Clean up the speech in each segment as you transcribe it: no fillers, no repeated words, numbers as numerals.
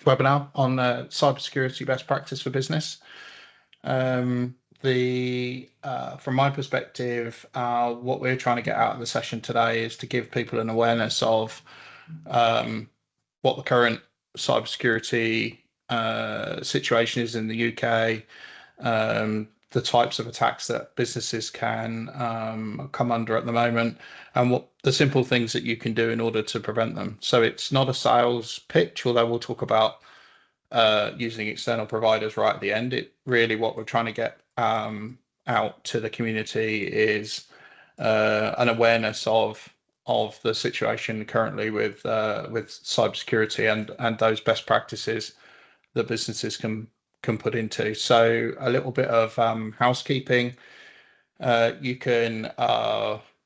webinar on cybersecurity best practice for business. From my perspective, what we're trying to get out of the session today is to give people an awareness of what the current cybersecurity situation is in the UK, the types of attacks that businesses can come under at the moment, and what the simple things that you can do in order to prevent them. So it's not a sales pitch, although we'll talk about using external providers right at the end. It really, what we're trying to get out to the community is an awareness of the situation currently with cybersecurity and those best practices that businesses can put into. So a little bit of housekeeping.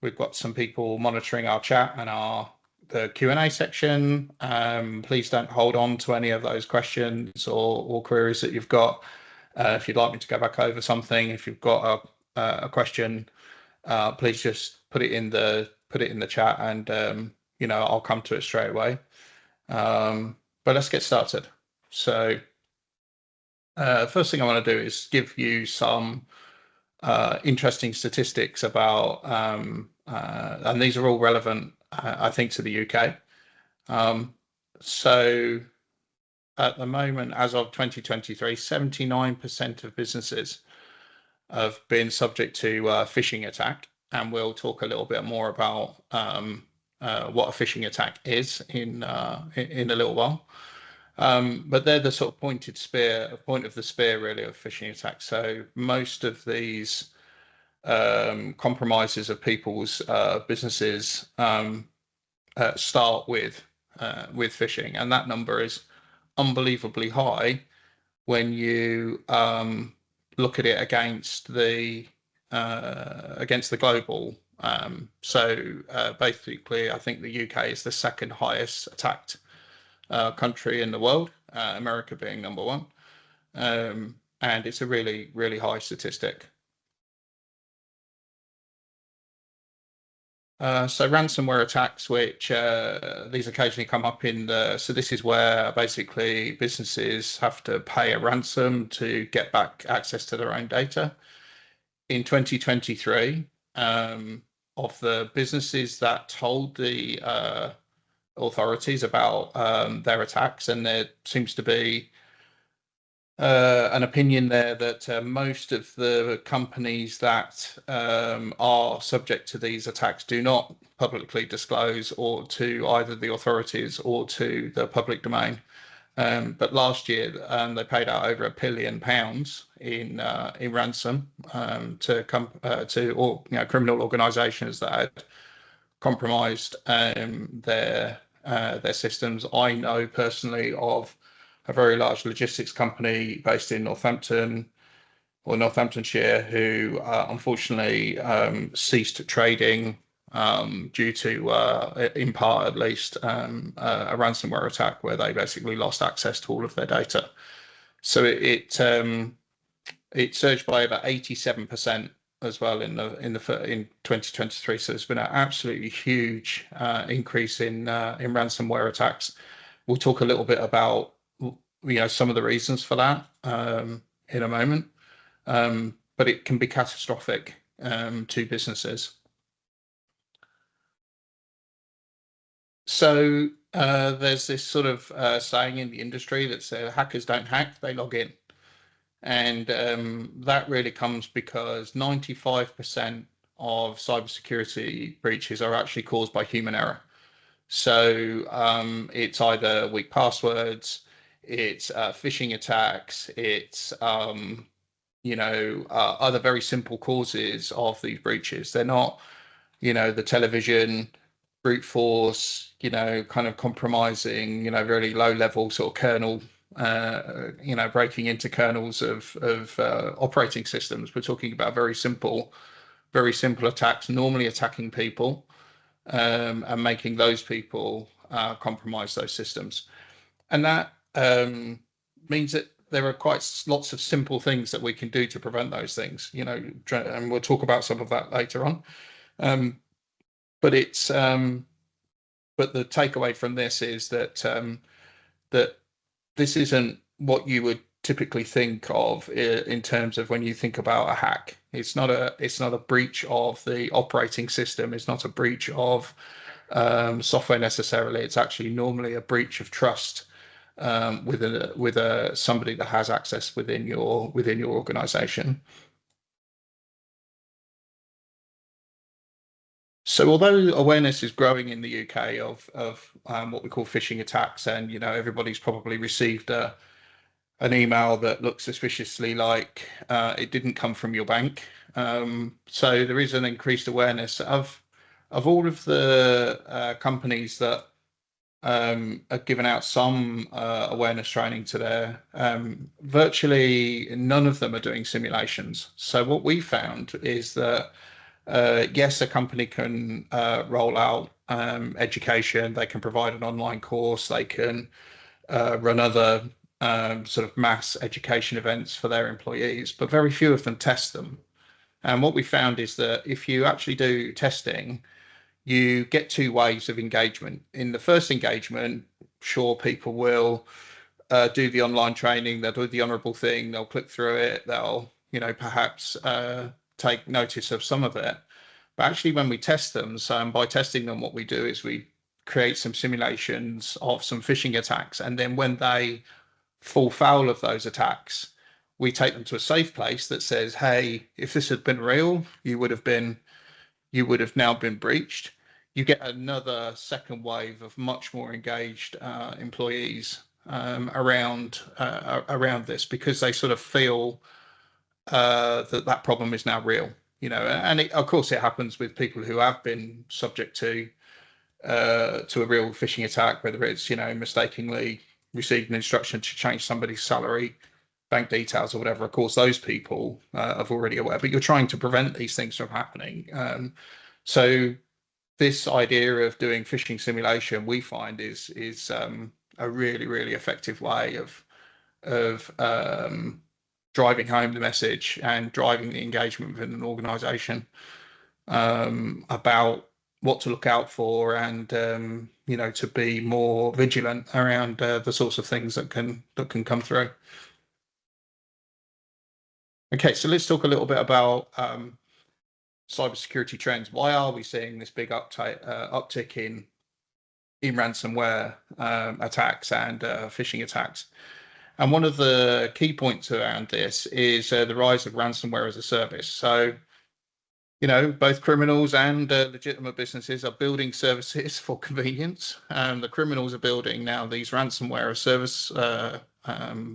We've got some people monitoring our chat and the Q&A section. Please don't hold on to any of those questions or queries that you've got. If you'd like me to go back over something, if you've got a question, please just put it in the chat, and I'll come to it straight away. But let's get started. So first thing I want to do is give you some interesting statistics about, and these are all relevant, I think, to the UK. So at the moment, as of 2023, 79% of businesses have been subject to phishing attack, and we'll talk a little bit more about what a phishing attack is in a little while. But they're the sort of point of the spear really of phishing attacks. So most of these compromises of people's businesses start with phishing, and that number is unbelievably high when you look at it against the global. So basically, I think the UK is the second highest attacked country in the world, America being number one, and it's a really, really high statistic. So ransomware attacks, which these occasionally come up so this is where basically businesses have to pay a ransom to get back access to their own data. In 2023, of the businesses that told the authorities about their attacks, and there seems to be an opinion there that most of the companies that are subject to these attacks do not publicly disclose or to either the authorities or to the public domain. But last year they paid out over £1 billion in ransom to criminal organisations that had compromised their systems. I know personally of a very large logistics company based in Northamptonshire who unfortunately ceased trading due to, in part at least, a ransomware attack where they basically lost access to all of their data. So it surged by about 87% as well in 2023. So there's been an absolutely huge increase in ransomware attacks. We'll talk a little bit about some of the reasons for that in a moment, but it can be catastrophic to businesses. So there's this sort of saying in the industry that says hackers don't hack, they log in. And that really comes because 95% of cybersecurity breaches are actually caused by human error. So it's either weak passwords, it's phishing attacks, it's other very simple causes of these breaches. They're not, the television, brute force, kind of compromising, really low level sort of kernel, breaking into kernels of operating systems. We're talking about very simple attacks, normally attacking people and making those people compromise those systems. And that means that there are quite lots of simple things that we can do to prevent those things, and we'll talk about some of that later on. But the takeaway from this is that this isn't what you would typically think of in terms of when you think about a hack. It's not a breach of the operating system. It's not a breach of software necessarily. It's actually normally a breach of trust with somebody that has access within your organization. So although awareness is growing in the UK of what we call phishing attacks, and everybody's probably received an email that looks suspiciously like it didn't come from your bank. So there is an increased awareness of all of the companies that are giving out some awareness training to their virtually none of them are doing simulations. So what we found is that yes, a company can roll out education, they can provide an online course, they can run other sort of mass education events for their employees, but very few of them test them. And what we found is that if you actually do testing, you get two ways of engagement. In the first engagement, sure, people will do the online training, they'll do the honourable thing, they'll click through it, they'll, perhaps take notice of some of it. But actually, when we test them, so by testing them, what we do is we create some simulations of some phishing attacks. And then when they fall foul of those attacks, we take them to a safe place that says, hey, if this had been real, you would have now been breached. You get another second wave of much more engaged employees around this, because they sort of feel that problem is now real. And of course it happens with people who have been subject to a real phishing attack, whether it's mistakenly received an instruction to change somebody's salary, bank details, or whatever. Of course, those people are already aware, but you're trying to prevent these things from happening. So this idea of doing phishing simulation, we find, is a really, really effective way of driving home the message and driving the engagement within an organization about what to look out for, and to be more vigilant around the sorts of things that can come through. Okay, so let's talk a little bit about cybersecurity trends. Why are we seeing this big uptick in ransomware attacks and phishing attacks? And one of the key points around this is the rise of ransomware as a service. So, both criminals and legitimate businesses are building services for convenience. The criminals are building now these ransomware as service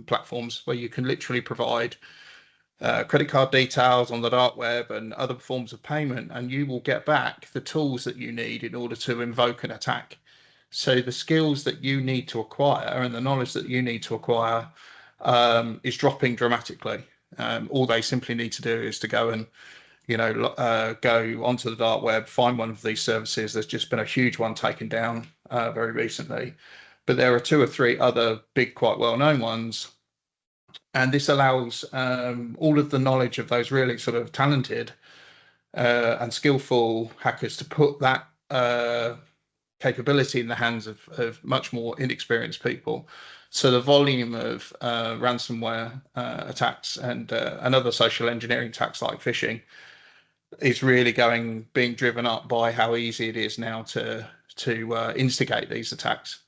platforms where you can literally provide credit card details on the dark web and other forms of payment, and you will get back the tools that you need in order to invoke an attack. So the skills that you need to acquire and the knowledge that you need to acquire is dropping dramatically. All they simply need to do is to go and go onto the dark web, find one of these services. There's just been a huge one taken down very recently, but there are two or three other big, quite well-known ones. And this allows all of the knowledge of those really sort of talented and skillful hackers to put that capability in the hands of much more inexperienced people. So the volume of ransomware attacks and other social engineering attacks like phishing is really being driven up by how easy it is now to instigate these attacks.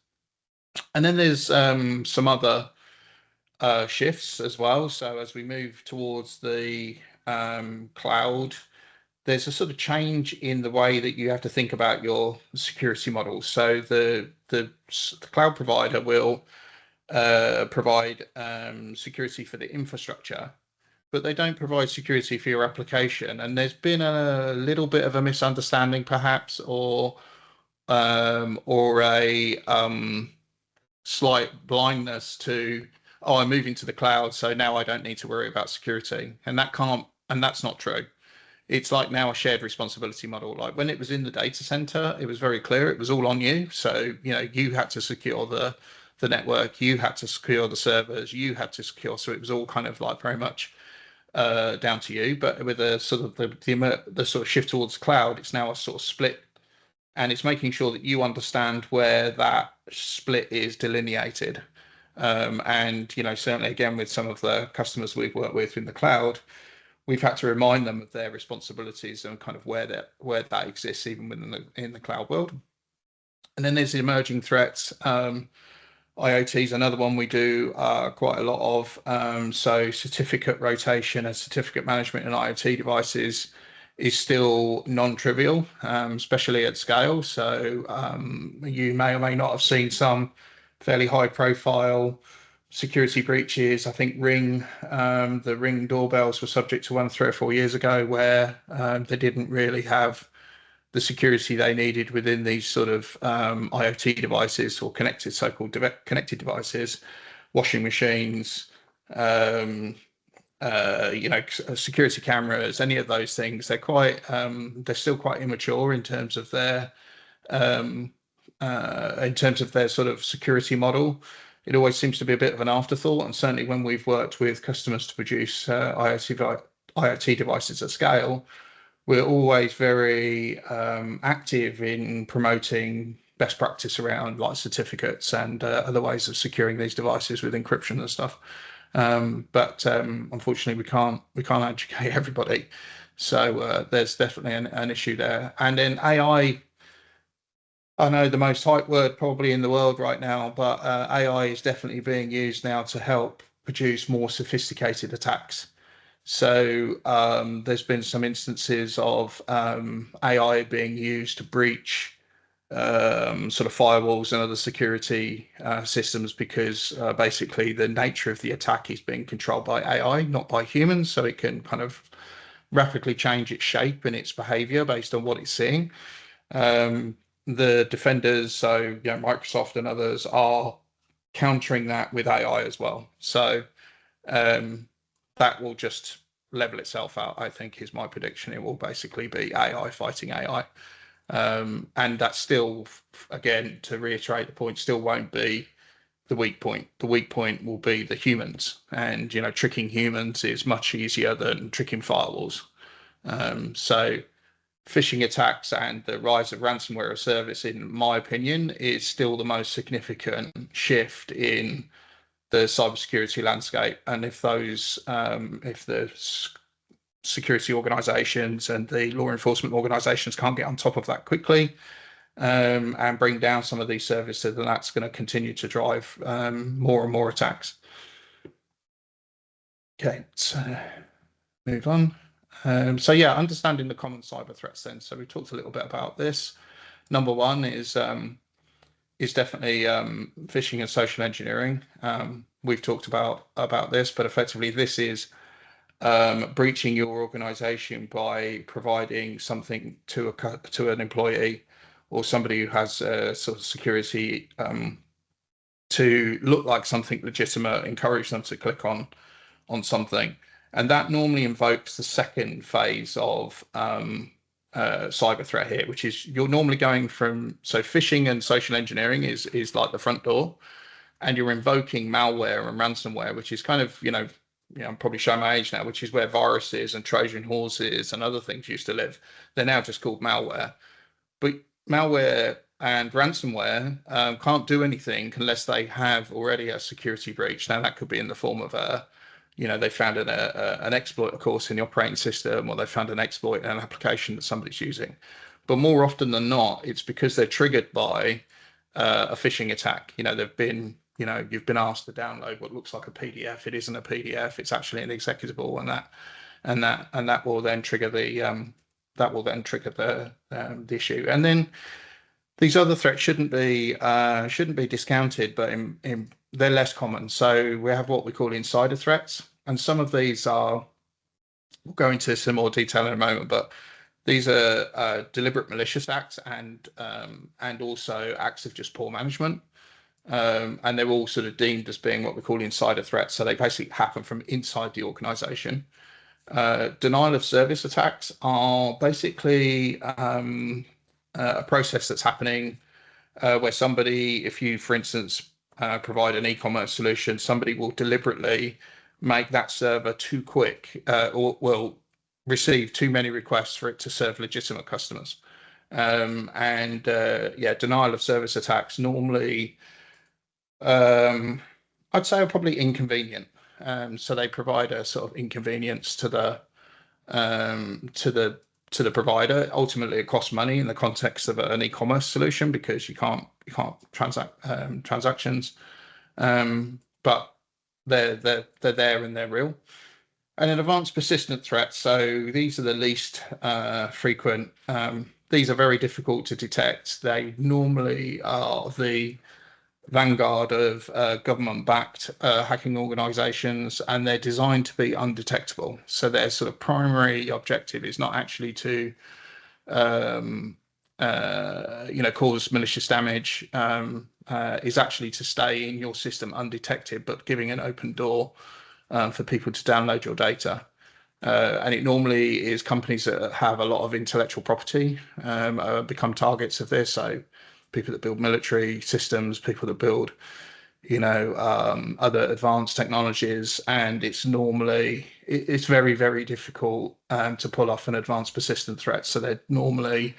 And then there's some other shifts as well. So as we move towards the cloud, there's a sort of change in the way that you have to think about your security models. So the cloud provider will provide security for the infrastructure, but they don't provide security for your application. And there's been a little bit of a misunderstanding, perhaps, or a slight blindness to, oh, I'm moving to the cloud, so now I don't need to worry about security. And that's not true. It's like now a shared responsibility model. Like when it was in the data center, it was very clear it was all on you. So, you had to secure the network, you had to secure the servers, you had to secure. So it was all kind of like very much down to you. But with a sort of the sort of shift towards cloud, it's now a sort of split, and it's making sure that you understand where that split is delineated. And certainly again with some of the customers we've worked with in the cloud, we've had to remind them of their responsibilities and kind of where that exists even within in the cloud world. And then there's the emerging threats. IoT is another one we do quite a lot of. So certificate rotation and certificate management in IoT devices is still non-trivial, especially at scale. So you may or may not have seen some fairly high-profile security breaches. I think the Ring doorbells were subject to one 3 or 4 years ago, where they didn't really have the security they needed within these sort of IoT devices or so-called connected devices, washing machines, security cameras, any of those things. They're still quite immature in terms of their sort of security model. It always seems to be a bit of an afterthought, and certainly when we've worked with customers to produce IoT devices at scale, we're always very active in promoting best practice around like certificates and other ways of securing these devices with encryption and stuff. But unfortunately, we can't educate everybody. So there's definitely an issue there. And then AI. I know the most hyped word probably in the world right now, but AI is definitely being used now to help produce more sophisticated attacks. So there's been some instances of AI being used to breach sort of firewalls and other security systems because basically the nature of the attack is being controlled by AI, not by humans. So it can kind of rapidly change its shape and its behavior based on what it's seeing. The defenders, so Microsoft and others, are countering that with AI as well. So that will just level itself out, I think, is my prediction. It will basically be AI fighting AI. And that still, again, to reiterate the point, still won't be the weak point. The weak point will be the humans. And, tricking humans is much easier than tricking firewalls. So phishing attacks and the rise of ransomware as a service, in my opinion, is still the most significant shift in the cybersecurity landscape. And if the security organizations and the law enforcement organizations can't get on top of that quickly and bring down some of these services, then that's going to continue to drive more and more attacks. Okay, so move on. So yeah, understanding the common cyber threats then. So we talked a little bit about this. Number one is definitely phishing and social engineering. We've talked about this, but effectively this is breaching your organization by providing something to an employee or somebody who has sort of security to look like something legitimate, encourage them to click on something. And that normally invokes the second phase of cyber threat here, which is you're normally going from, so phishing and social engineering is like the front door, and you're invoking malware and ransomware, which is kind of, I'm probably showing my age now, which is where viruses and Trojan horses and other things used to live. They're now just called malware. But malware and ransomware can't do anything unless they have already a security breach. Now that could be in the form of they found an exploit, of course, in the operating system, or they found an exploit in an application that somebody's using. But more often than not, it's because they're triggered by a phishing attack. They've been, you've been asked to download what looks like a PDF. It isn't a PDF. It's actually an executable, and that will then trigger the issue. And then these other threats shouldn't be discounted, but they're less common. So we have what we call insider threats, and some of these we'll go into some more detail in a moment, but these are deliberate malicious acts and also acts of just poor management. And they're all sort of deemed as being what we call insider threats. So they basically happen from inside the organization. Denial of service attacks are basically a process that's happening where somebody, if you, for instance, provide an e-commerce solution, somebody will deliberately make that server too quick or will receive too many requests for it to serve legitimate customers. Denial of service attacks normally I'd say are probably inconvenient. So they provide a sort of inconvenience to the um, to the to the provider. Ultimately, it costs money in the context of an e-commerce solution because you can't transact transactions, but they're there and they're real. And an advanced persistent threat. So these are the least frequent. These are very difficult to detect. They normally are the vanguard of government-backed hacking organizations, and they're designed to be undetectable. So their sort of primary objective is not actually to, um, cause malicious damage. Is actually to stay in your system undetected, but giving an open door for people to download your data. And it normally is companies that have a lot of intellectual property become targets of this. So people that build military systems, people that build, other advanced technologies, and it's very, very difficult to pull off an advanced persistent threat. So they're normally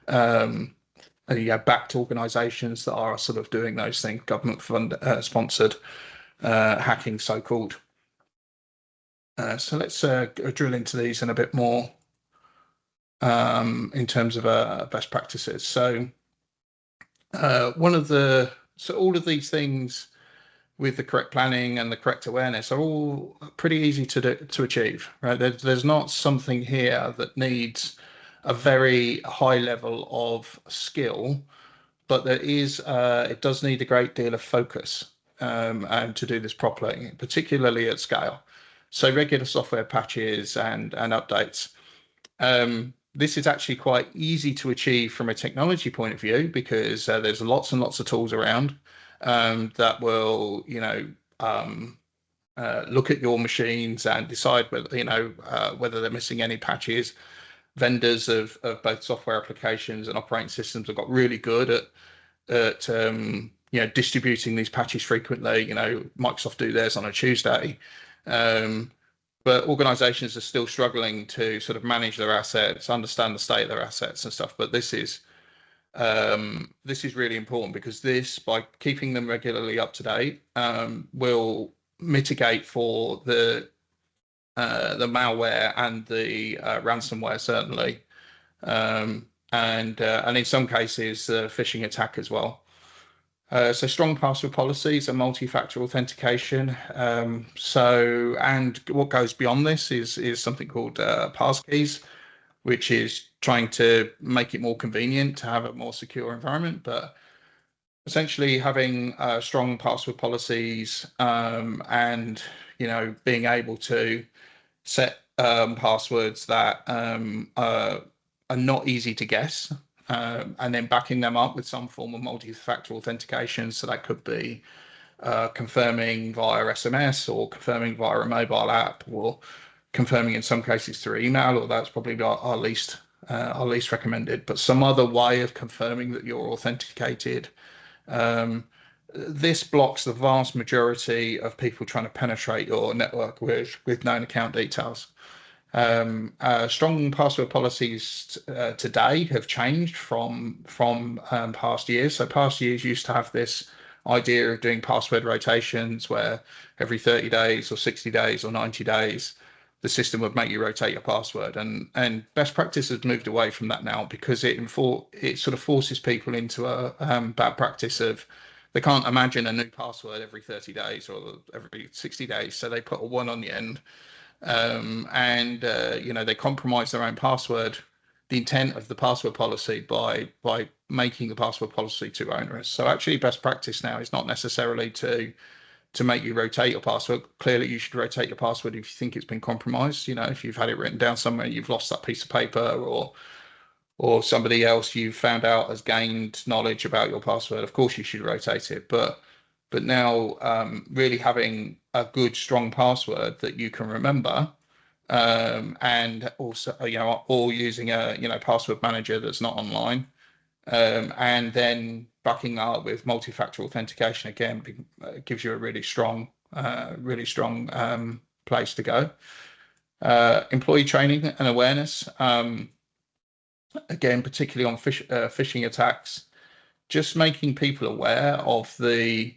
backed organizations that are sort of doing those things, government sponsored hacking, so called. So let's drill into these in a bit more in terms of best practices. So all of these things with the correct planning and the correct awareness are all pretty easy to achieve, right? There's not something here that needs a very high level of skill, but it does need a great deal of focus and to do this properly, particularly at scale. So regular software patches and updates. This is actually quite easy to achieve from a technology point of view because there's lots and lots of tools around that will, look at your machines and decide whether, whether they're missing any patches. Vendors of both software applications and operating systems have got really good at distributing these patches frequently. Microsoft do theirs on a Tuesday. But organizations are still struggling to sort of manage their assets, understand the state of their assets and stuff. But this is really important because by keeping them regularly up to date, will mitigate for the malware and the ransomware certainly, and in some cases phishing attack as well. So strong password policies and multi-factor authentication. And what goes beyond this is something called passkeys, which is trying to make it more convenient to have a more secure environment. But essentially, having strong password policies and being able to set passwords that are not easy to guess, and then backing them up with some form of multi-factor authentication. So that could be confirming via SMS or confirming via a mobile app or confirming in some cases through email, or that's probably our least recommended, but some other way of confirming that you're authenticated. This blocks the vast majority of people trying to penetrate your network with known account details. Strong password policies today have changed from past years. So past years used to have this idea of doing password rotations where every 30 days or 60 days or 90 days, the system would make you rotate your password. And best practice has moved away from that now because it sort of forces people into a bad practice of they can't imagine a new password every 30 days or every 60 days. So they put a one on the end and they compromise their own password, the intent of the password policy by making the password policy too onerous. So actually, best practice now is not necessarily to make you rotate your password. Clearly, you should rotate your password if you think it's been compromised. If you've had it written down somewhere, you've lost that piece of paper, or somebody else you've found out has gained knowledge about your password. Of course, you should rotate it, but now really having a good strong password that you can remember, and also or using a password manager that's not online, and then backing up with multi-factor authentication again gives you a really strong place to go. Employee training and awareness, again particularly on phishing attacks, just making people aware of the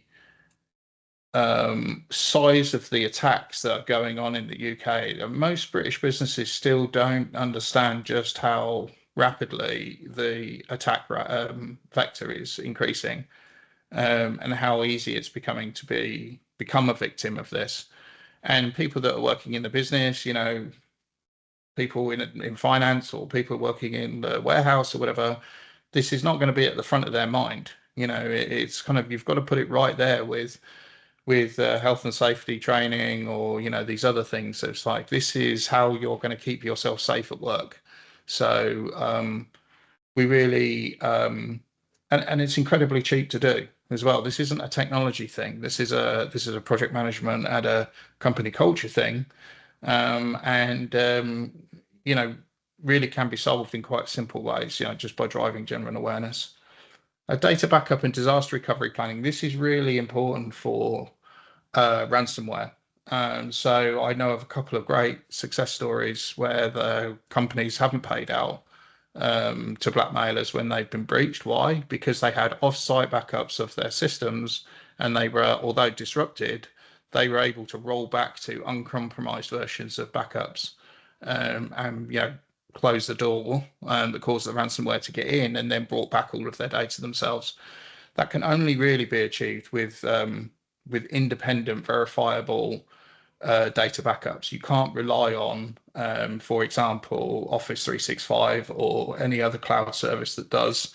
size of the attacks that are going on in the UK, most British businesses still don't understand just how rapidly the attack vector is increasing, and how easy it's becoming to become a victim of this. And people that are working in the business, people in finance or people working in the warehouse or whatever, this is not going to be at the front of their mind. It's kind of, you've got to put it right there with health and safety training, or these other things. So it's like, this is how you're going to keep yourself safe at work. So we really and it's incredibly cheap to do as well. This isn't a technology thing. This is a project management and a company culture thing, and really can be solved in quite simple ways, just by driving general awareness. Data backup and disaster recovery planning. This is really important for ransomware. So I know of a couple of great success stories where the companies haven't paid out to blackmailers when they've been breached. Why? Because they had off-site backups of their systems, and they were, although disrupted, they were able to roll back to uncompromised versions of backups, and close the door that caused the ransomware to get in, and then brought back all of their data themselves. That can only really be achieved with independent, verifiable data backups. You can't rely on, for example, Office 365 or any other cloud service that does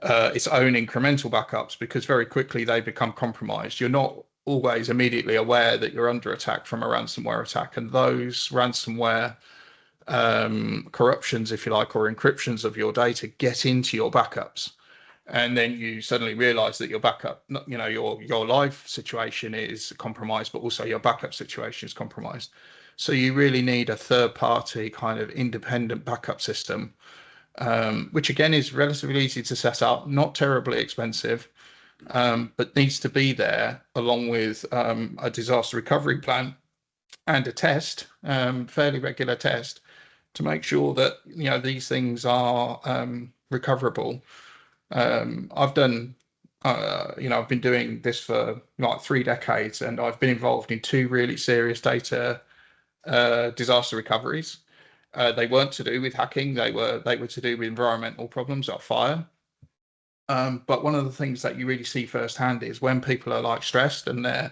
its own incremental backups, because very quickly they become compromised. You're not always immediately aware that you're under attack from a ransomware attack, and those ransomware corruptions, if you like, or encryptions of your data get into your backups. And then you suddenly realize that your backup, your live situation is compromised, but also your backup situation is compromised. So you really need a third party kind of independent backup system, which again is relatively easy to set up, not terribly expensive, but needs to be there along with a disaster recovery plan and a test, fairly regular test, to make sure that these things are recoverable. I've done, I've been doing this for like 3 decades, and I've been involved in 2 really serious data disaster recoveries. They weren't to do with hacking; they were to do with environmental problems like fire. But one of the things that you really see firsthand is when people are like stressed and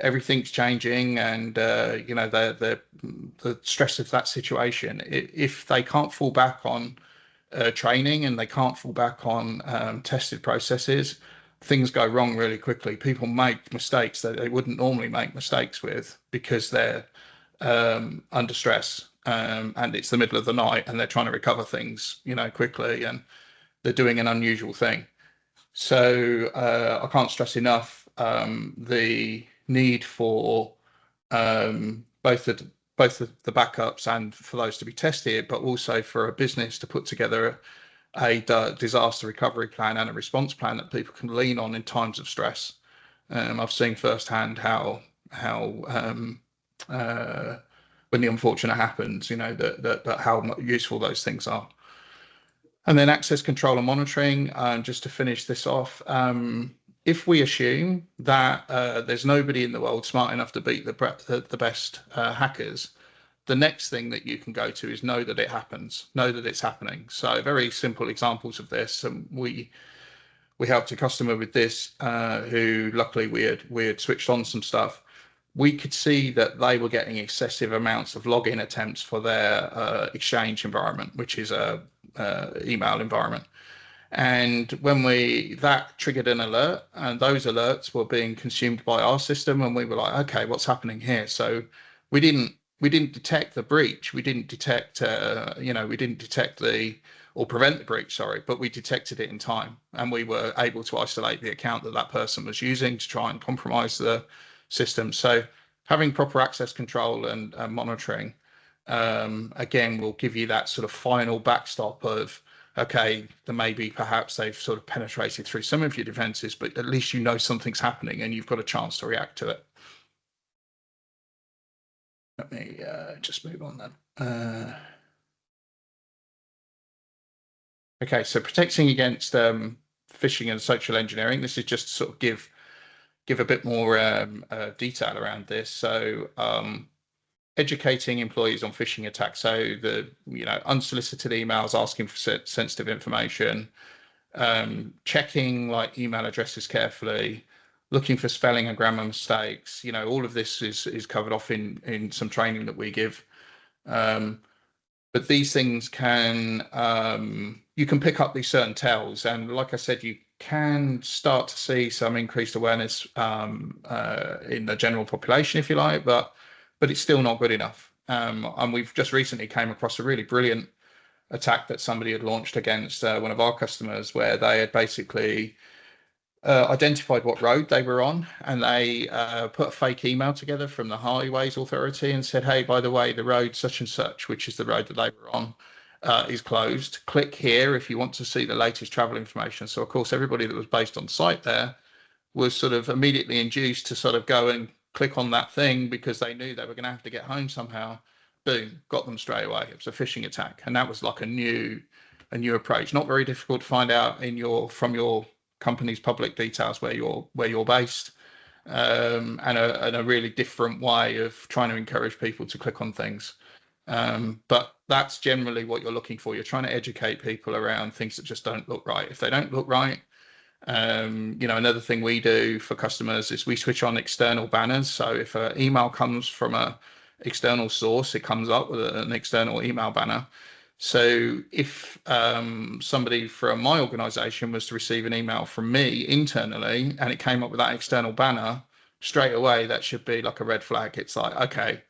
everything's changing, and the stress of that situation. If they can't fall back on training, and they can't fall back on tested processes, things go wrong really quickly. People make mistakes that they wouldn't normally make mistakes with, because they're under stress, and it's the middle of the night, and they're trying to recover things, quickly, and they're doing an unusual thing. So I can't stress enough the need for both the backups and for those to be tested, but also for a business to put together a disaster recovery plan and a response plan that people can lean on in times of stress. I've seen firsthand how when the unfortunate happens, that how useful those things are. And then access control and monitoring. Just to finish this off, if we assume that there's nobody in the world smart enough to beat the best hackers, the next thing that you can go to is know that it happens, know that it's happening. So very simple examples of this. We helped a customer with this, who luckily we had switched on some stuff. We could see that they were getting excessive amounts of login attempts for their Exchange environment, which is a email environment. And when that triggered an alert, and those alerts were being consumed by our system, and we were like, okay, what's happening here? So we didn't detect the breach. We didn't detect, or prevent the breach, sorry, but we detected it in time, and we were able to isolate the account that person was using to try and compromise the system. So having proper access control and monitoring, again, will give you that sort of final backstop of, okay, then maybe perhaps they've sort of penetrated through some of your defenses, but at least something's happening and you've got a chance to react to it. Let me just move on then. Okay, so protecting against phishing and social engineering. This is just to sort of give give a bit more detail around this. So educating employees on phishing attacks. So the unsolicited emails asking for sensitive information, checking like email addresses carefully, looking for spelling and grammar mistakes. All of this is covered off in some training that we give. But these things you can pick up these certain tells, and like I said, you can start to see some increased awareness in the general population, if you like, but it's still not good enough. And we've just recently came across a really brilliant attack that somebody had launched against one of our customers, where they had basically identified what road they were on, and they put a fake email together from the Highways Authority and said, hey, by the way, the road such and such, which is the road that they were on, is closed. Click here if you want to see the latest travel information. So of course, everybody that was based on site there was sort of immediately induced to sort of go and click on that thing, because they knew they were going to have to get home somehow. Boom, got them straight away. It was a phishing attack, and that was like a new approach. Not very difficult to find out from your company's public details where you're based, and a really different way of trying to encourage people to click on things. But that's generally what you're looking for. You're trying to educate people around things that just don't look right. If they don't look right, another thing we do for customers is we switch on external banners. So if an email comes from a external source, it comes up with an external email banner. So if somebody from my organization was to receive an email from me internally and it came up with that external banner, straight away that should be like a red flag. It's like, okay,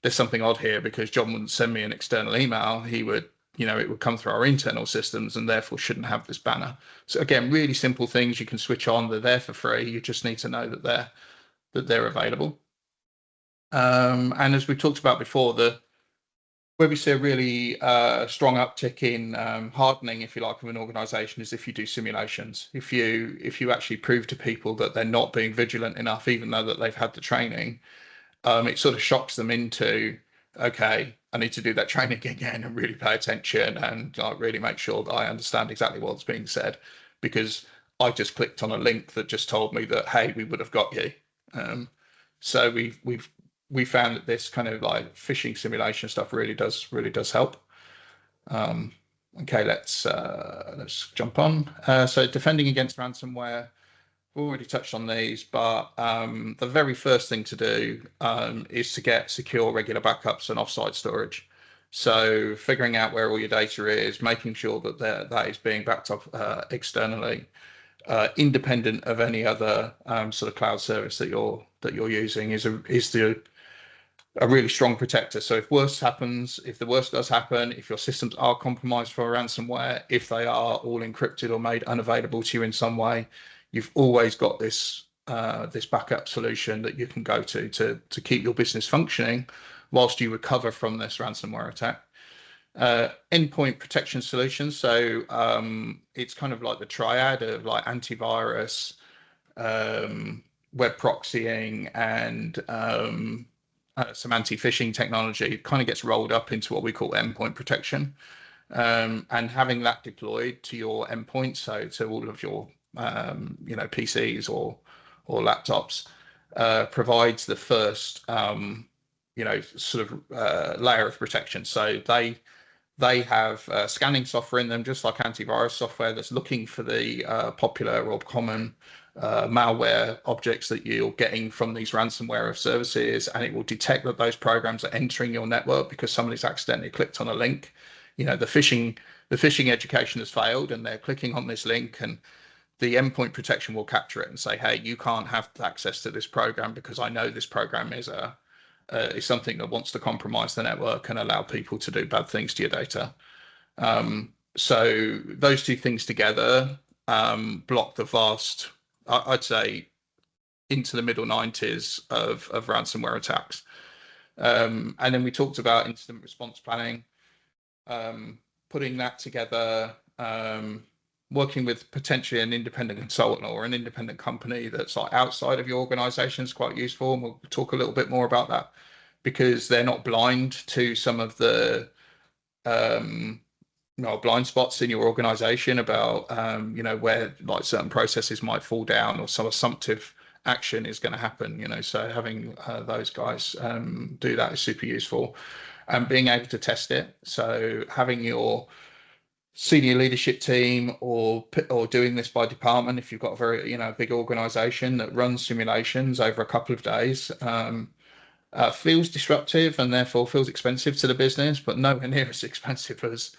there's something odd here, because John wouldn't send me an external email. He would, it would come through our internal systems and therefore shouldn't have this banner. So again, really simple things you can switch on. They're there for free. You just need to know that they're available. And as we talked about before, where we see a really strong uptick in hardening, if you like, of an organization is if you do simulations. If you actually prove to people that they're not being vigilant enough, even though that they've had the training, it sort of shocks them into, okay, I need to do that training again and really pay attention and really make sure that I understand exactly what's being said, because I just clicked on a link that just told me that, hey, we would have got you. So we found that this kind of like phishing simulation stuff really does help. Okay, let's jump on. So defending against ransomware, we've already touched on these, but the very first thing to do is to get secure, regular backups and offsite storage. So figuring out where all your data is, making sure that that is being backed up externally, independent of any other sort of cloud service that you're using, is a really strong protector. So if the worst does happen, if your systems are compromised for ransomware, if they are all encrypted or made unavailable to you in some way, you've always got this backup solution that you can go to keep your business functioning whilst you recover from this ransomware attack. Endpoint protection solutions. So it's kind of like the triad of like antivirus, web proxying, and some anti-phishing technology. It kind of gets rolled up into what we call endpoint protection, and having that deployed to your endpoint, so to all of your PCs or laptops, provides the first sort of layer of protection. So they have scanning software in them, just like antivirus software, that's looking for the popular or common malware objects that you're getting from these ransomware services, and it will detect that those programs are entering your network because somebody's accidentally clicked on a link. The phishing education has failed, and they're clicking on this link, and the endpoint protection will capture it and say, hey, you can't have access to this program because I know this program is something that wants to compromise the network and allow people to do bad things to your data. So those two things together block the vast, I'd say, into the middle 90s of ransomware attacks. And then we talked about incident response planning, putting that together, working with potentially an independent consultant or an independent company that's like outside of your organization is quite useful. And we'll talk a little bit more about that, because they're not blind to some of the blind spots in your organization about where like certain processes might fall down, or some assumptive action is going to happen. So having those guys do that is super useful, and being able to test it. So having your senior leadership team or doing this by department, if you've got a very big organization that runs simulations over a couple of days, feels disruptive and therefore feels expensive to the business, but nowhere near as expensive as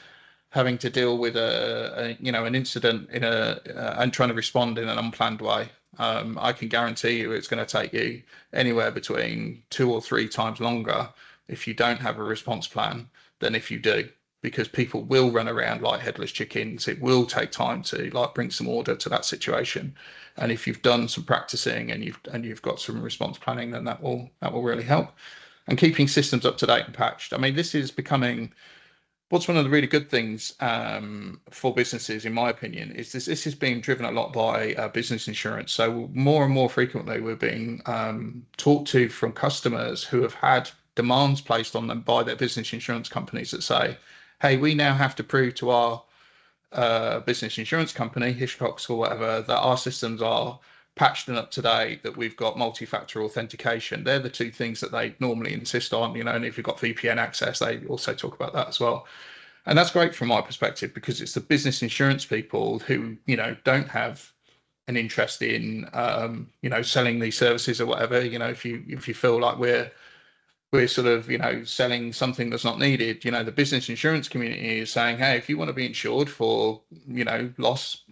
having to deal with an incident and trying to respond in an unplanned way. I can guarantee you it's going to take you anywhere between 2 or 3 times longer if you don't have a response plan than if you do, because people will run around like headless chickens. It will take time to bring some order to that situation. And if you've done some practicing and you've got some response planning, then that will really help. And keeping systems up to date and patched. I mean, this is becoming what's one of the really good things for businesses, in my opinion, is this is being driven a lot by business insurance. So more and more frequently, we're being talked to from customers who have had demands placed on them by their business insurance companies that say, hey, we now have to prove to our business insurance company, Hiscox or whatever, that our systems are patched and up to date, that we've got multi-factor authentication. They're the two things that they normally insist on, and if you've got VPN access, they also talk about that as well. And that's great from my perspective, because it's the business insurance people who, don't have an interest in, selling these services or whatever. If you feel like we're sort of, selling something that's not needed, the business insurance community is saying, hey, if you want to be insured for, loss,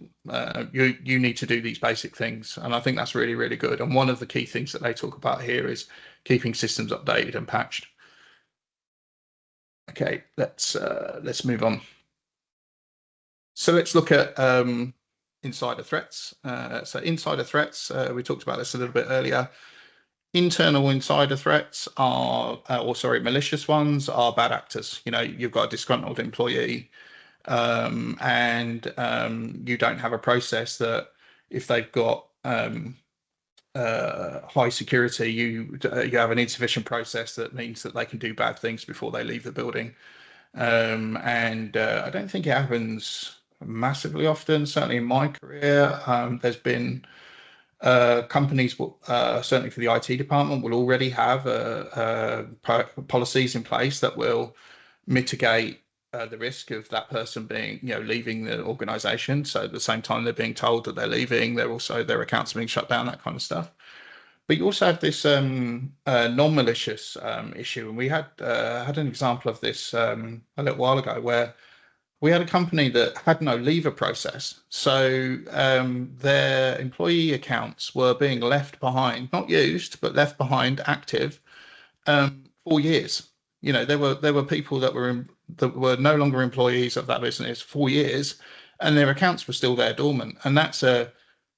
you need to do these basic things. And I think that's really, really good. And one of the key things that they talk about here is keeping systems updated and patched. Okay, let's move on. So let's look at insider threats. So insider threats, we talked about this a little bit earlier. Internal insider threats are, malicious ones are bad actors. You've got a disgruntled employee, and you don't have a process that, if they've got high security, you have an insufficient process that means that they can do bad things before they leave the building. And I don't think it happens massively often. Certainly in my career, there's been companies, certainly for the IT department, will already have policies in place that will mitigate the risk of that person being, leaving the organization. So at the same time they're being told that they're leaving, their accounts are being shut down, that kind of stuff. But you also have this non-malicious issue, and we had an example of this a little while ago, where we had a company that had no leaver process. So their employee accounts were being left behind, not used, but left behind active for years. There were people that were no longer employees of that business for years, and their accounts were still there dormant. And that's a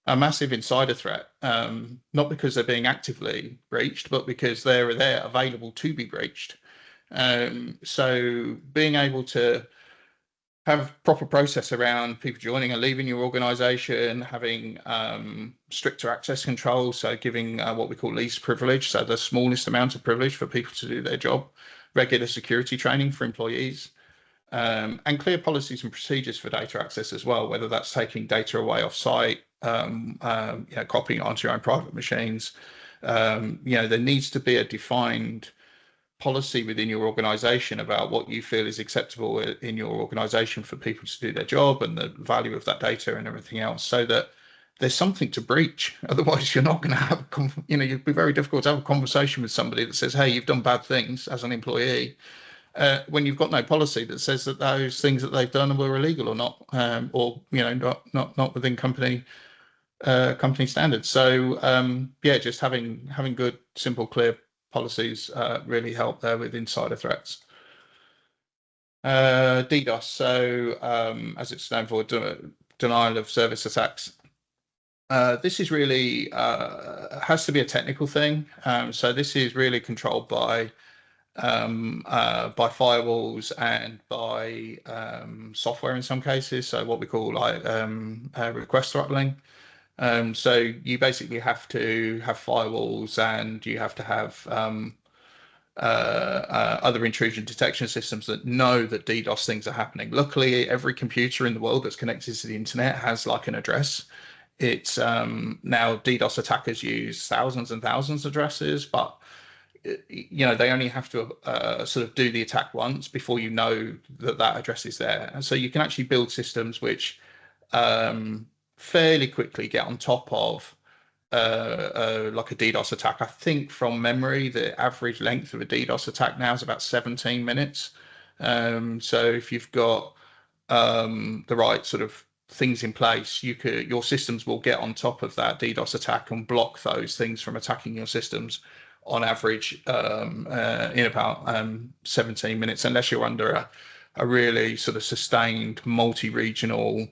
massive insider threat, not because they're being actively breached, but because they're there available to be breached. So being able to have proper process around people joining and leaving your organization, having stricter access controls, so giving what we call least privilege, so the smallest amount of privilege for people to do their job, regular security training for employees, and clear policies and procedures for data access as well, whether that's taking data away off site, copying it onto your own private machines. There needs to be a defined policy within your organization about what you feel is acceptable in your organization for people to do their job, and the value of that data and everything else, so that there's something to breach. Otherwise, you're not going to have, it'd be very difficult to have a conversation with somebody that says, hey, you've done bad things as an employee, when you've got no policy that says that those things that they've done were illegal or not, or not within company standards. So just having good, simple, clear policies really help there with insider threats. DDoS, so as it's known for, denial of service attacks. This is really has to be a technical thing. So this is really controlled by firewalls and by software in some cases. So what we call request throttling. So you basically have to have firewalls, and you have to have other intrusion detection systems that know that DDoS things are happening. Luckily, every computer in the world that's connected to the internet has an address It's now DDoS attackers use thousands and thousands of addresses, but they only have to sort of do the attack once before you know that that address is there. And so you can actually build systems which fairly quickly get on top of like a DDoS attack. I think from memory, the average length of a DDoS attack now is about 17 minutes. So if you've got the right sort of things in place, your systems will get on top of that DDoS attack and block those things from attacking your systems on average in about 17 minutes, unless you're under a really sort of sustained multi-regional,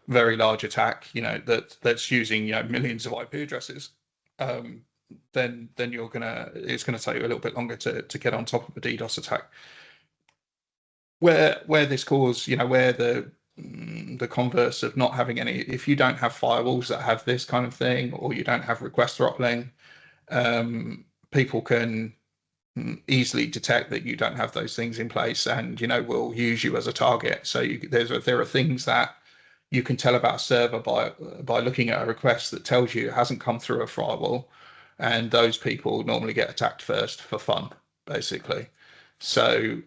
very large attack, that's using millions of IP addresses. Then it's gonna take you a little bit longer to get on top of a DDoS attack. Where this cause, where the converse of not having any, if you don't have firewalls that have this kind of thing, or you don't have request throttling, people can easily detect that you don't have those things in place, and will use you as a target. So there are things that you can tell about a server by looking at a request that tells you it hasn't come through a firewall, and those people normally get attacked first for fun, basically. So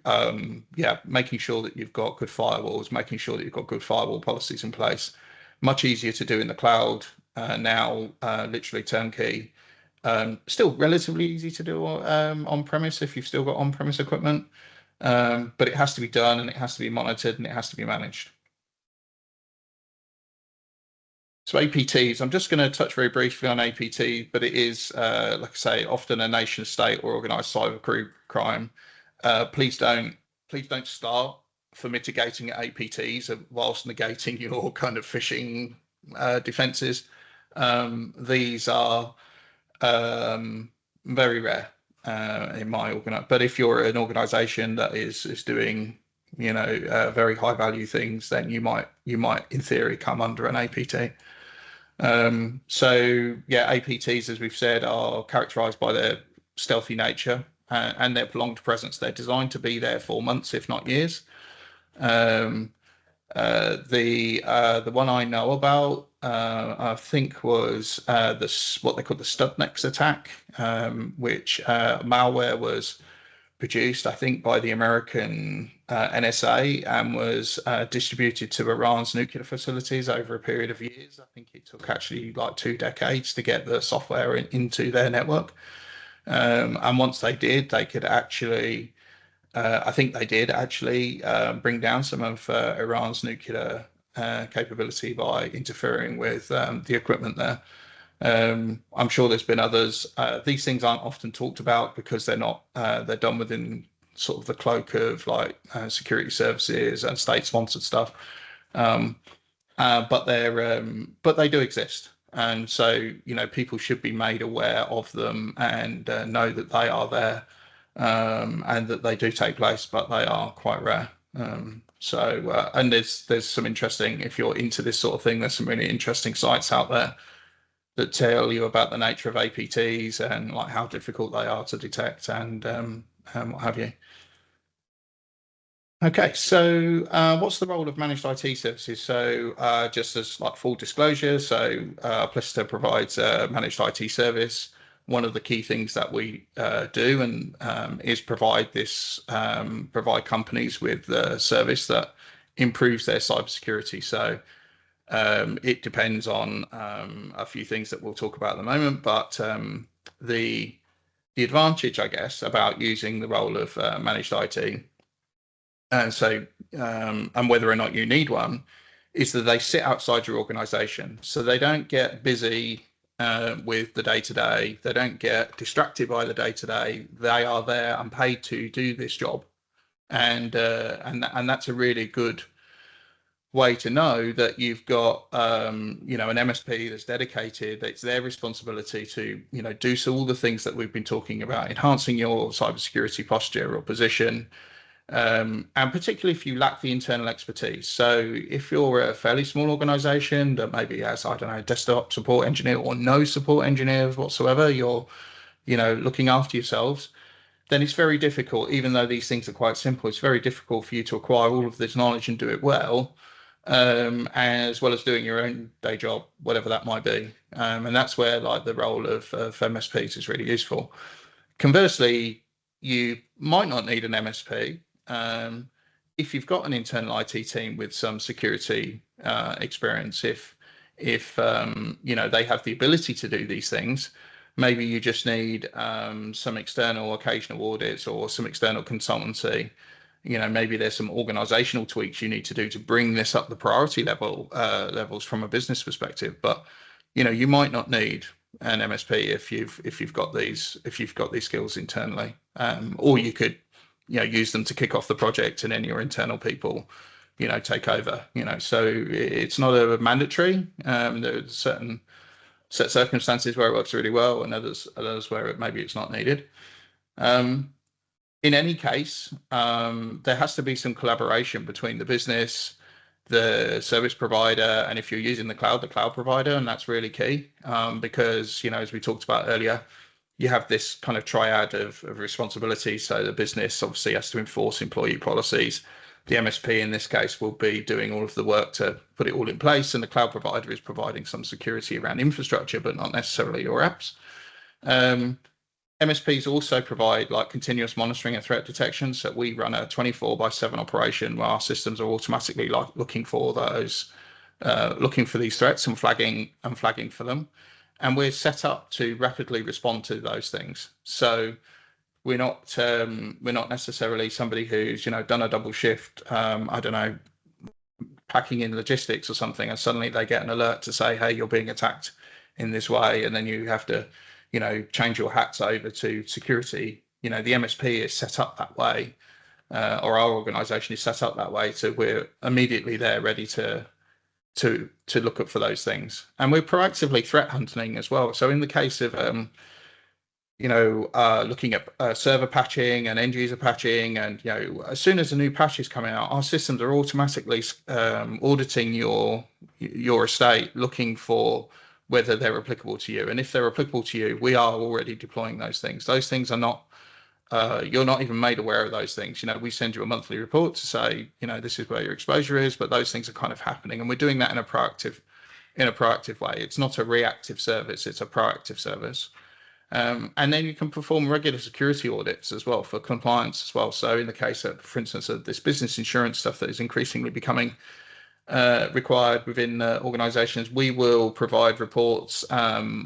making sure that you've got good firewalls, making sure that you've got good firewall policies in place. Much easier to do in the cloud now, literally turnkey. Still relatively easy to do on premise if you've still got on premise equipment, but it has to be done, and it has to be monitored, and it has to be managed. So APTs, I'm just going to touch very briefly on APT, but it is, like I say, often a nation state or organized cyber crime. Please don't start for mitigating APTs whilst negating your kind of phishing defenses. These are very rare in my organization. But if you're an organization that is doing very high value things, then you might in theory come under an APT. So yeah, APTs, as we've said, are characterized by their stealthy nature and their prolonged presence. They're designed to be there for months, if not years. The one I know about, I think, was what they call the Studnex attack, which malware was produced, I think, by the American NSA and was distributed to Iran's nuclear facilities over a period of years. I think it took actually like 2 decades to get the software into their network. And once they did, they could actually, I think they did actually bring down some of Iran's nuclear capability by interfering with the equipment there. I'm sure there's been others. These things aren't often talked about because they're not, they're done within sort of the cloak of like security services and state-sponsored stuff. But they do exist. And so, people should be made aware of them and know that they are there, and that they do take place, but they are quite rare. And there's some interesting, if you're into this sort of thing, there's some really interesting sites out there that tell you about the nature of APTs and like how difficult they are to detect and what have you. Okay, so what's the role of managed IT services? So just as like full disclosure, so Applicita provides a managed IT service. One of the key things that we do and is provide companies with a service that improves their cybersecurity. So it depends on a few things that we'll talk about at the moment, but the advantage, I guess, about using the role of managed IT, and whether or not you need one, is that they sit outside your organization. So they don't get busy with the day-to-day. They don't get distracted by the day-to-day. They are there and paid to do this job. And that's a really good way to know that you've got an MSP that's dedicated. It's their responsibility to do all the things that we've been talking about, enhancing your cybersecurity posture or position, and particularly if you lack the internal expertise. So if you're a fairly small organization that maybe has, I don't know, desktop support engineer or no support engineers whatsoever, you're looking after yourselves, then it's very difficult, even though these things are quite simple, it's very difficult for you to acquire all of this knowledge and do it well. as well as doing your own day job, whatever that might be. And that's where like the role of MSPs is really useful. Conversely, you might not need an MSP if you've got an internal IT team with some security experience. If you know, they have the ability to do these things, maybe you just need some external occasional audits or some external consultancy. You know, maybe there's some organizational tweaks you need to do to bring this up the priority levels from a business perspective. But you know, you might not need an MSP if you've got these skills internally, or you could, you know, use them to kick off the project, and then your internal people, you know, take over. You know, so it's not a mandatory. There's certain set circumstances where it works really well, and others where maybe it's not needed. In any case, there has to be some collaboration between the business, the service provider, and if you're using the cloud provider, and that's really key, because, you know, as we talked about earlier, you have this kind of triad of responsibility. So the business obviously has to enforce employee policies. The MSP in this case will be doing all of the work to put it all in place, and the cloud provider is providing some security around infrastructure, but not necessarily your apps. MSPs also provide like continuous monitoring and threat detection. So we run a 24/7 operation where our systems are automatically like looking for these threats and flagging for them. And we're set up to rapidly respond to those things. So we're not necessarily somebody who's, you know, done a double shift, I don't know, packing in logistics or something, and suddenly they get an alert to say, hey, you're being attacked in this way, and then you have to, you know, change your hats over to security. You know, the MSP is set up that way, or our organization is set up that way, so we're immediately there ready to look up for those things. And we're proactively threat hunting as well. So in the case of you know, looking at server patching and end user patching, and, you know, as soon as a new patch is coming out, our systems are automatically auditing your estate, looking for whether they're applicable to you. And if they're applicable to you, we are already deploying those things. Those things are not, you're not even made aware of those things. You know, we send you a monthly report to say, you know, this is where your exposure is, but those things are kind of happening. And we're doing that in a proactive way. It's not a reactive service, it's a proactive service. And then you can perform regular security audits as well for compliance as well. So in the case of, for instance, of this business insurance stuff that is increasingly becoming required within organizations, we will provide reports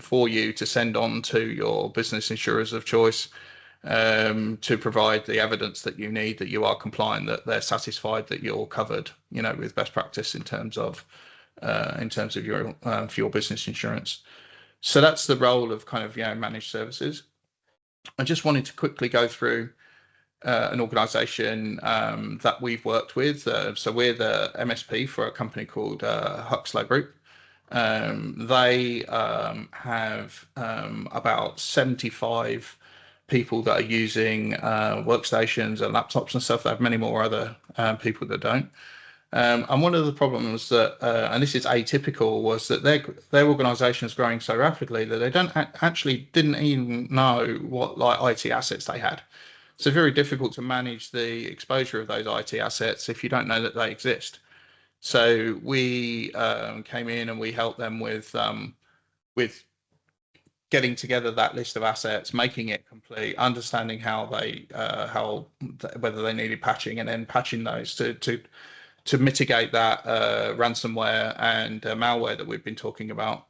for you to send on to your business insurers of choice, to provide the evidence that you need, that you are compliant, that they're satisfied that you're covered, you know, with best practice in terms of your for your business insurance. So that's the role of kind of, you know, managed services. I just wanted to quickly go through an organization that we've worked with. So we're the MSP for a company called Huxley Group. They have about 75 people that are using workstations and laptops and stuff. They have many more other people that don't. And one of the problems that, and this is atypical, was that their organisation is growing so rapidly that they didn't even know what like IT assets they had. So very difficult to manage the exposure of those IT assets if you don't know that they exist. So we came in and we helped them with getting together that list of assets, making it complete, understanding whether they needed patching, and then patching those to mitigate that ransomware and malware that we've been talking about.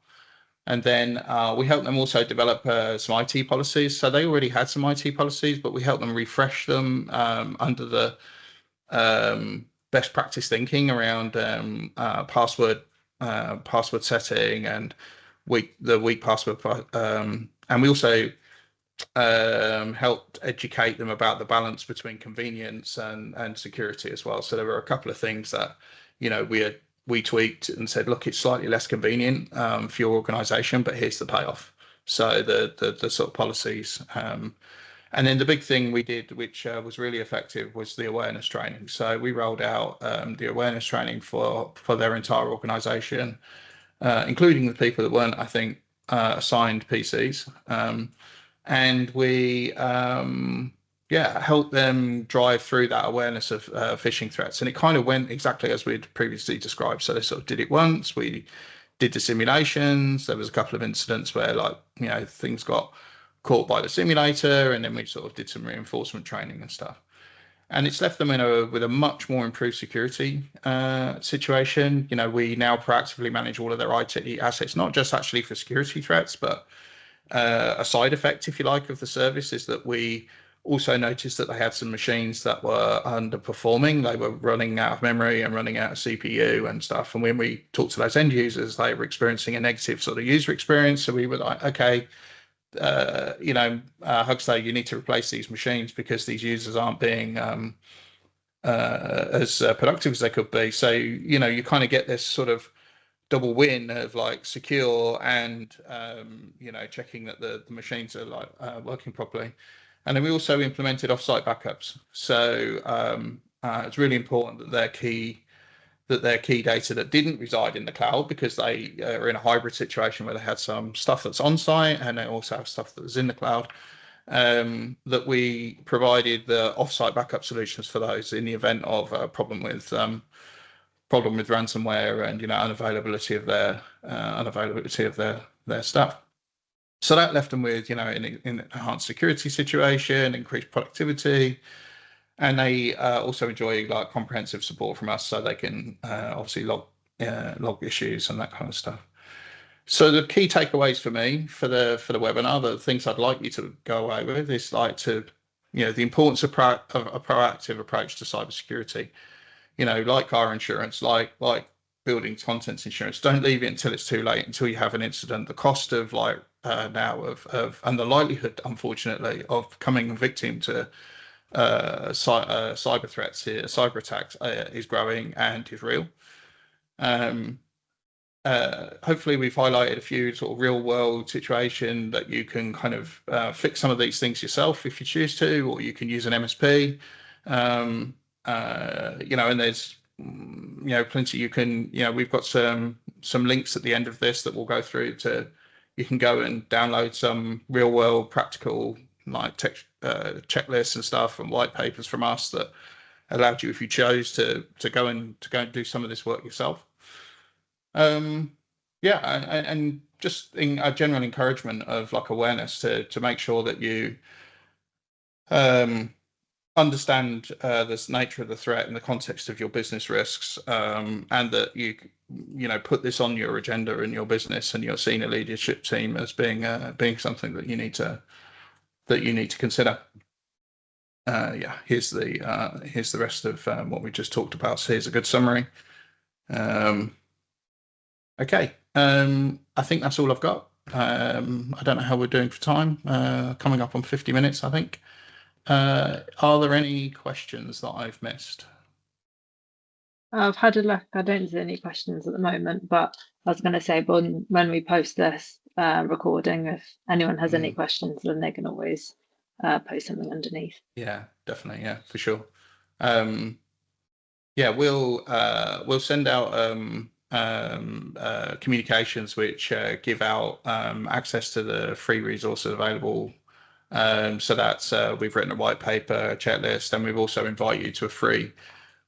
And then we helped them also develop some IT policies. So they already had some IT policies, but we helped them refresh them under the best practice thinking around password setting and the weak password. And we also helped educate them about the balance between convenience and security as well. So there were a couple of things that, you know, we tweaked and said, look, it's slightly less convenient for your organization, but here's the payoff. So the sort of policies. And then the big thing we did, which was really effective, was the awareness training. So we rolled out the awareness training for their entire organization, including the people that weren't, I think, assigned PCs. And we, help them drive through that awareness of phishing threats. And it kind of went exactly as we'd previously described. So they sort of did it once. We did the simulations. There was a couple of incidents where, like, things got caught by the simulator, and then we sort of did some reinforcement training and stuff. And it's left them with a much more improved security situation. We now proactively manage all of their IT assets, not just actually for security threats, but a side effect, if you like, of the service is that we also noticed that they had some machines that were underperforming. They were running out of memory and running out of CPU and stuff. And when we talked to those end users, they were experiencing a negative sort of user experience. So we were like, okay, Huggstay, you need to replace these machines because these users aren't being as productive as they could be. So, you kind of get this sort of double win of like secure and checking that the machines are like working properly. And then we also implemented offsite backups. So it's really important that their key data that didn't reside in the cloud, because they are in a hybrid situation where they had some stuff that's on site and they also have stuff that was in the cloud, that we provided the offsite backup solutions for those in the event of a problem with ransomware and unavailability of their stuff. So that left them with an enhanced security situation, increased productivity, and they also enjoy like comprehensive support from us, so they can obviously log issues and that kind of stuff. So the key takeaways for me for the webinar, the things I'd like you to go away with, is like the importance of a proactive approach to cybersecurity. Like car insurance, like building contents insurance. Don't leave it until it's too late, until you have an incident. The cost of and the likelihood, unfortunately, of becoming a victim to cyber threats here, cyber attacks, is growing and is real. Hopefully we've highlighted a few sort of real world situation that you can kind of fix some of these things yourself if you choose to, or you can use an MSP. And there's plenty you can, we've got some links at the end of this that we'll go through you can go and download some real world practical like checklists and stuff and white papers from us that allowed you, if you chose, to go and do some of this work yourself. And just in a general encouragement of like awareness to make sure that you understand the nature of the threat in the context of your business risks, and that you put this on your agenda in your business and your senior leadership team as being something that you need to consider. Here's the rest of what we just talked about. So here's a good summary. Okay, I think that's all I've got. I don't know how we're doing for time. Coming up on 50 minutes, I think. Are there any questions that I've missed? I've had a look. I don't see any questions at the moment, but I was going to say, when we post this recording, if anyone has any questions, then they can always post something underneath. Yeah, definitely. Yeah, for sure. We'll send out communications which give out access to the free resources available. So that's we've written a white paper, a checklist, and we've also invited you to a free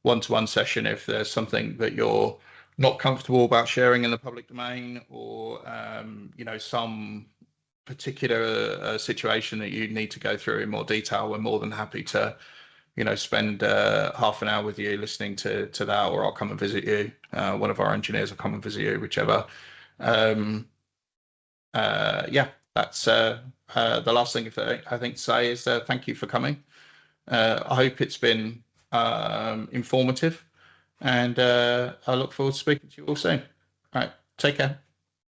one-to-one session if there's something that you're not comfortable about sharing in the public domain, or some particular situation that you need to go through in more detail. We're more than happy to spend half an hour with you listening to that, or I'll come and visit you. One of our engineers will come and visit you, whichever. That's the last thing I think to say is thank you for coming. I hope it's been informative, and I look forward to speaking to you all soon. All right, take care.